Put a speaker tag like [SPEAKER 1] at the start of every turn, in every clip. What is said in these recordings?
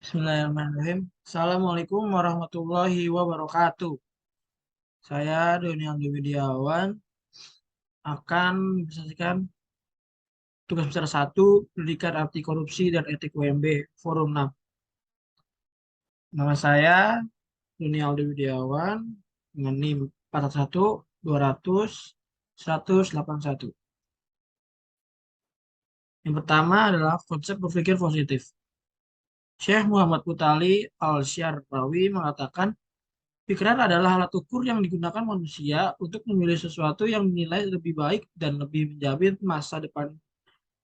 [SPEAKER 1] Bismillahirrahmanirrahim. Assalamualaikum warahmatullahi wabarakatuh. Saya Doni Aldo Widiawan akan menjelaskan tugas besar 1 Pendidikan Anti Korupsi dan Etik UMB Forum 6. Nama saya Doni Aldo Widiawan dengan NIM 411 200 181. Yang pertama adalah konsep berpikir positif. Syekh Muhammad Mutali Al-Syarrawi mengatakan pikiran adalah alat ukur yang digunakan manusia untuk memilih sesuatu yang dinilai lebih baik dan lebih menjamin masa depan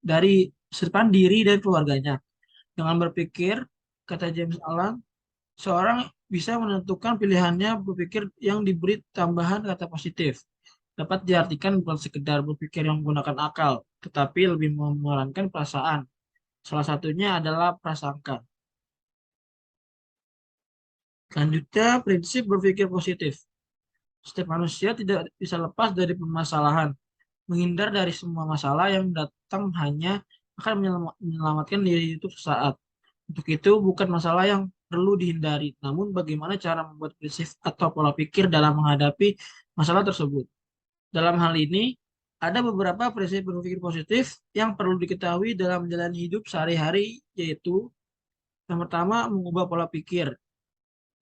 [SPEAKER 1] depan diri dan keluarganya. Dengan berpikir, kata James Allen, seorang bisa menentukan pilihannya berpikir yang diberi tambahan kata positif. Dapat diartikan bukan sekedar berpikir yang menggunakan akal, tetapi lebih memerankan perasaan. Salah satunya adalah prasangka. Selanjutnya, prinsip berpikir positif. Setiap manusia tidak bisa lepas dari permasalahan. Menghindar dari semua masalah yang datang hanya akan menyelamatkan diri itu sesaat. Untuk itu, bukan masalah yang perlu dihindari, namun bagaimana cara membuat prinsip atau pola pikir dalam menghadapi masalah tersebut. Dalam hal ini, ada beberapa prinsip berpikir positif yang perlu diketahui dalam menjalani hidup sehari-hari, yaitu yang pertama, mengubah pola pikir.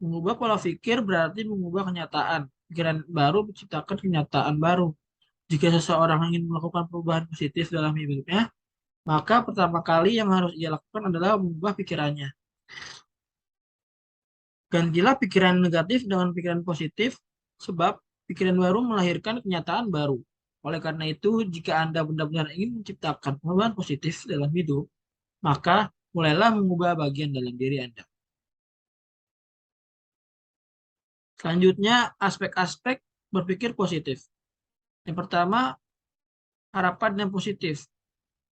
[SPEAKER 1] Mengubah pola pikir berarti mengubah kenyataan. Pikiran baru menciptakan kenyataan baru. Jika seseorang ingin melakukan perubahan positif dalam hidupnya, maka pertama kali yang harus ia lakukan adalah mengubah pikirannya. Gantilah pikiran negatif dengan pikiran positif, sebab pikiran baru melahirkan kenyataan baru. Oleh karena itu, jika Anda benar-benar ingin menciptakan perubahan positif dalam hidup, maka mulailah mengubah bagian dalam diri Anda. Selanjutnya, aspek-aspek berpikir positif. Yang pertama, harapan yang positif.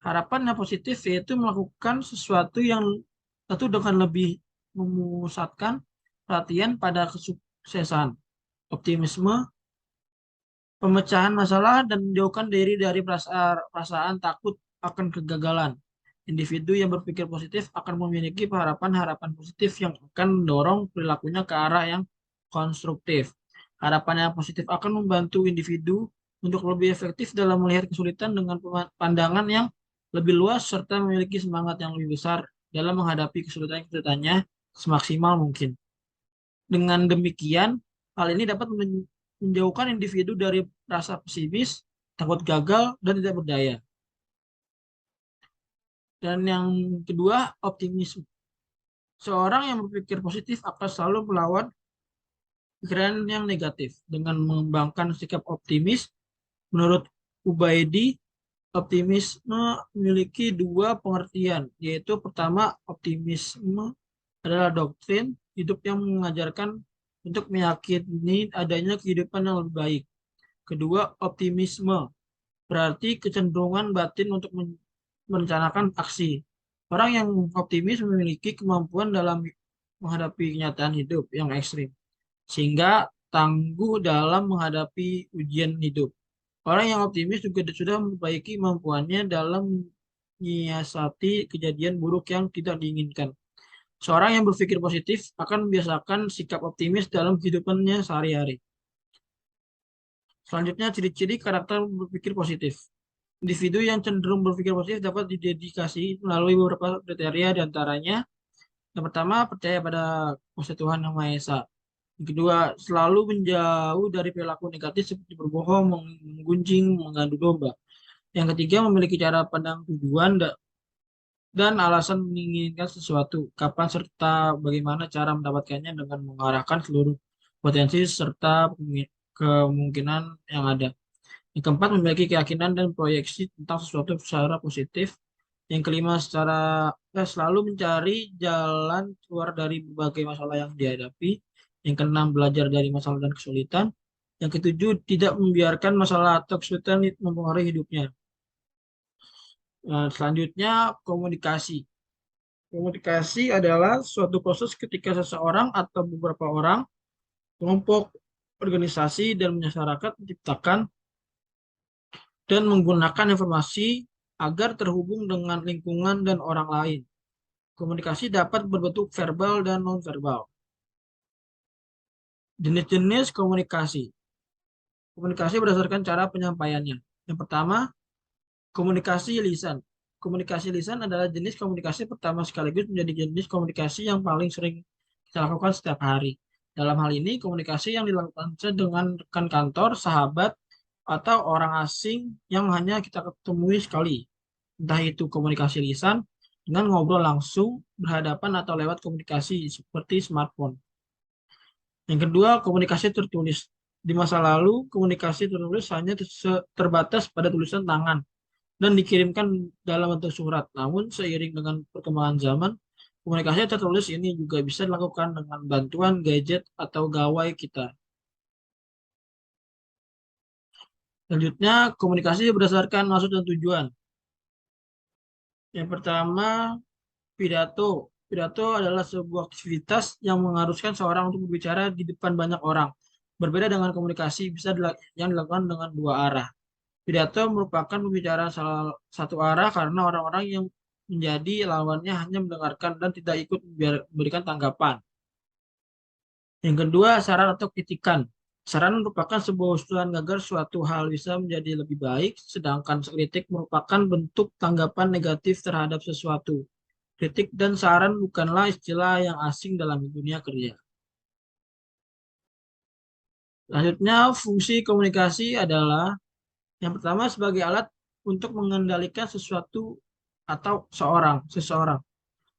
[SPEAKER 1] Harapan yang positif yaitu melakukan sesuatu yang tentu dengan lebih memusatkan perhatian pada kesuksesan, optimisme, pemecahan masalah, dan menjauhkan diri dari perasaan takut akan kegagalan. Individu yang berpikir positif akan memiliki harapan-harapan positif yang akan mendorong perilakunya ke arah yang konstruktif. Harapan yang positif akan membantu individu untuk lebih efektif dalam melihat kesulitan dengan pandangan yang lebih luas serta memiliki semangat yang lebih besar dalam menghadapi kesulitan-kesulitannya semaksimal mungkin. Dengan demikian, hal ini dapat menjauhkan individu dari rasa pesimis, takut gagal, dan tidak berdaya. Dan yang kedua, optimisme. Seorang yang berpikir positif akan selalu melawan pikiran yang negatif dengan mengembangkan sikap optimis. Menurut Ubaidi, optimisme memiliki dua pengertian, yaitu pertama, optimisme adalah doktrin hidup yang mengajarkan untuk meyakini adanya kehidupan yang lebih baik. Kedua, optimisme berarti kecenderungan batin untuk merencanakan aksi. Orang yang optimis memiliki kemampuan dalam menghadapi kenyataan hidup yang ekstrim, sehingga tangguh dalam menghadapi ujian hidup. Orang yang optimis juga sudah memperbaiki kemampuannya dalam menyiasati kejadian buruk yang tidak diinginkan. Seorang yang berpikir positif akan membiasakan sikap optimis dalam kehidupannya sehari-hari. Selanjutnya, ciri-ciri karakter berpikir positif. Individu yang cenderung berpikir positif dapat didedikasi melalui beberapa kriteria diantaranya. Yang pertama, percaya pada kuasa Tuhan Yang Maha Esa. Yang kedua, selalu menjauh dari perilaku negatif seperti berbohong, menggunjing, mengadu domba. Yang ketiga, memiliki cara pandang tujuan dan alasan menginginkan sesuatu, kapan serta bagaimana cara mendapatkannya dengan mengarahkan seluruh potensi serta kemungkinan yang ada. Yang keempat, memiliki keyakinan dan proyeksi tentang sesuatu secara positif. Yang kelima, selalu mencari jalan keluar dari berbagai masalah yang dihadapi. Yang keenam, belajar dari masalah dan kesulitan. Yang ketujuh, tidak membiarkan masalah atau kesulitan mempengaruhi hidupnya. Selanjutnya, komunikasi. Komunikasi adalah suatu proses ketika seseorang atau beberapa orang, kelompok, organisasi, dan masyarakat menciptakan dan menggunakan informasi agar terhubung dengan lingkungan dan orang lain. Komunikasi dapat berbentuk verbal dan non-verbal. Jenis-jenis komunikasi. Komunikasi berdasarkan cara penyampaiannya. Yang pertama, komunikasi lisan. Komunikasi lisan adalah jenis komunikasi pertama sekaligus menjadi jenis komunikasi yang paling sering kita lakukan setiap hari. Dalam hal ini, komunikasi yang dilakukan dengan rekan kantor, sahabat, atau orang asing yang hanya kita ketemui sekali. Entah itu komunikasi lisan dengan ngobrol langsung, berhadapan, atau lewat komunikasi seperti smartphone. Yang kedua, komunikasi tertulis. Di masa lalu, komunikasi tertulis hanya terbatas pada tulisan tangan dan dikirimkan dalam bentuk surat. Namun, seiring dengan perkembangan zaman, komunikasi tertulis ini juga bisa dilakukan dengan bantuan gadget atau gawai kita. Selanjutnya, komunikasi berdasarkan maksud dan tujuan. Yang pertama, pidato. Pidato adalah sebuah aktivitas yang mengharuskan seorang untuk berbicara di depan banyak orang. Berbeda dengan komunikasi yang dilakukan dengan dua arah. Pidato merupakan pembicaraan salah satu arah karena orang-orang yang menjadi lawannya hanya mendengarkan dan tidak ikut memberikan tanggapan. Yang kedua, saran atau kritikan. Saran merupakan sebuah usulan agar suatu hal bisa menjadi lebih baik, sedangkan kritik merupakan bentuk tanggapan negatif terhadap sesuatu. Kritik dan saran bukanlah istilah yang asing dalam dunia kerja. Selanjutnya, fungsi komunikasi adalah yang pertama sebagai alat untuk mengendalikan sesuatu atau seseorang.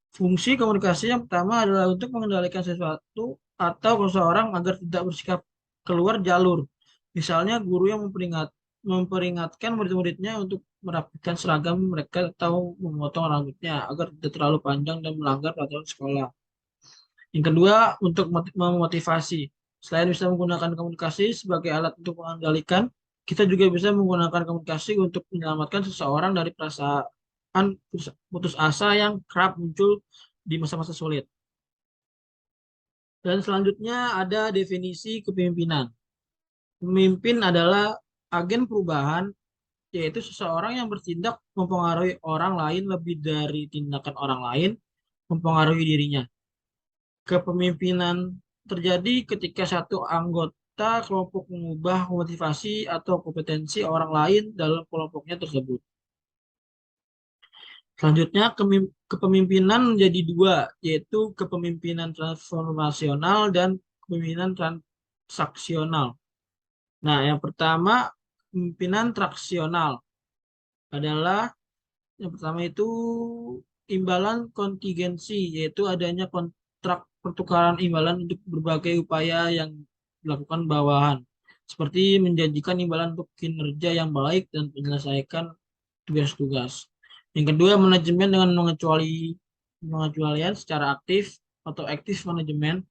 [SPEAKER 1] Fungsi komunikasi yang pertama adalah untuk mengendalikan sesuatu atau seseorang agar tidak bersikap keluar jalur. Misalnya guru yang memperingatkan murid-muridnya untuk merapikan seragam mereka atau memotong rambutnya agar tidak terlalu panjang dan melanggar peraturan sekolah. Yang kedua, untuk memotivasi. Selain bisa menggunakan komunikasi sebagai alat untuk mengendalikan, kita juga bisa menggunakan komunikasi untuk menyelamatkan seseorang dari perasaan putus asa yang kerap muncul di masa-masa sulit. Dan selanjutnya ada definisi kepemimpinan. Pemimpin adalah agen perubahan, yaitu seseorang yang bertindak mempengaruhi orang lain lebih dari tindakan orang lain mempengaruhi dirinya. Kepemimpinan terjadi ketika satu anggota kelompok mengubah motivasi atau kompetensi orang lain dalam kelompoknya tersebut. Selanjutnya, kepemimpinan menjadi dua, yaitu kepemimpinan transformasional dan kepemimpinan transaksional. Nah, yang pertama, kepemimpinan traksional adalah yang pertama itu imbalan kontingensi, yaitu adanya kontrak pertukaran imbalan untuk berbagai upaya yang dilakukan bawahan, seperti menjanjikan imbalan untuk kinerja yang baik dan menyelesaikan tugas-tugas. Yang kedua, manajemen dengan pengecualian secara aktif atau active management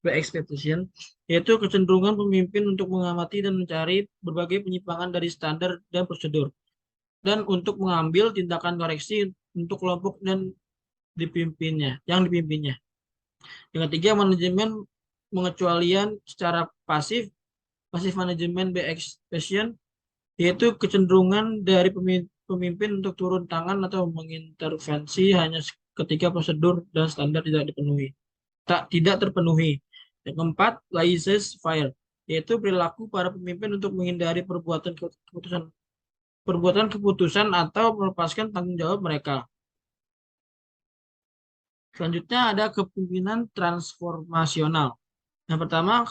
[SPEAKER 1] by expectation, yaitu kecenderungan pemimpin untuk mengamati dan mencari berbagai penyimpangan dari standar dan prosedur, dan untuk mengambil tindakan koreksi untuk kelompok yang dipimpinnya. Yang ketiga, manajemen pengecualian secara pasif, pasif manajemen by expectation, yaitu kecenderungan dari pemimpin untuk turun tangan atau mengintervensi hanya ketika prosedur dan standar tidak terpenuhi. Yang keempat, laissez-faire, yaitu perilaku para pemimpin untuk menghindari perbuatan keputusan atau melepaskan tanggung jawab mereka. Selanjutnya ada kepemimpinan transformasional. Yang pertama,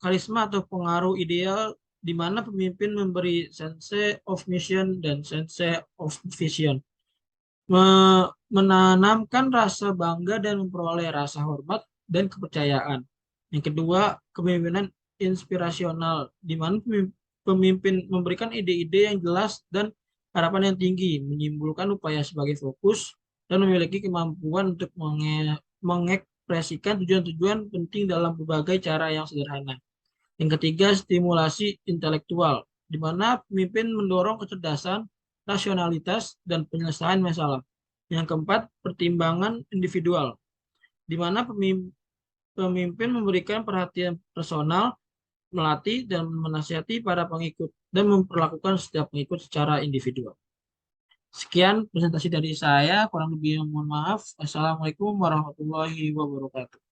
[SPEAKER 1] karisma atau pengaruh ideal di mana pemimpin memberi sense of mission dan sense of vision. Menanamkan rasa bangga dan memperoleh rasa hormat dan kepercayaan. Yang kedua, kepemimpinan inspirasional, di mana pemimpin memberikan ide-ide yang jelas dan harapan yang tinggi, menyimpulkan upaya sebagai fokus, dan memiliki kemampuan untuk mengekspresikan tujuan-tujuan penting dalam berbagai cara yang sederhana. Yang ketiga, stimulasi intelektual, di mana pemimpin mendorong kecerdasan, rasionalitas, dan penyelesaian masalah. Yang keempat, pertimbangan individual, di mana pemimpin memberikan perhatian personal, melatih dan menasihati para pengikut, dan memperlakukan setiap pengikut secara individual. Sekian presentasi dari saya, kurang lebih mohon maaf. Assalamualaikum warahmatullahi wabarakatuh.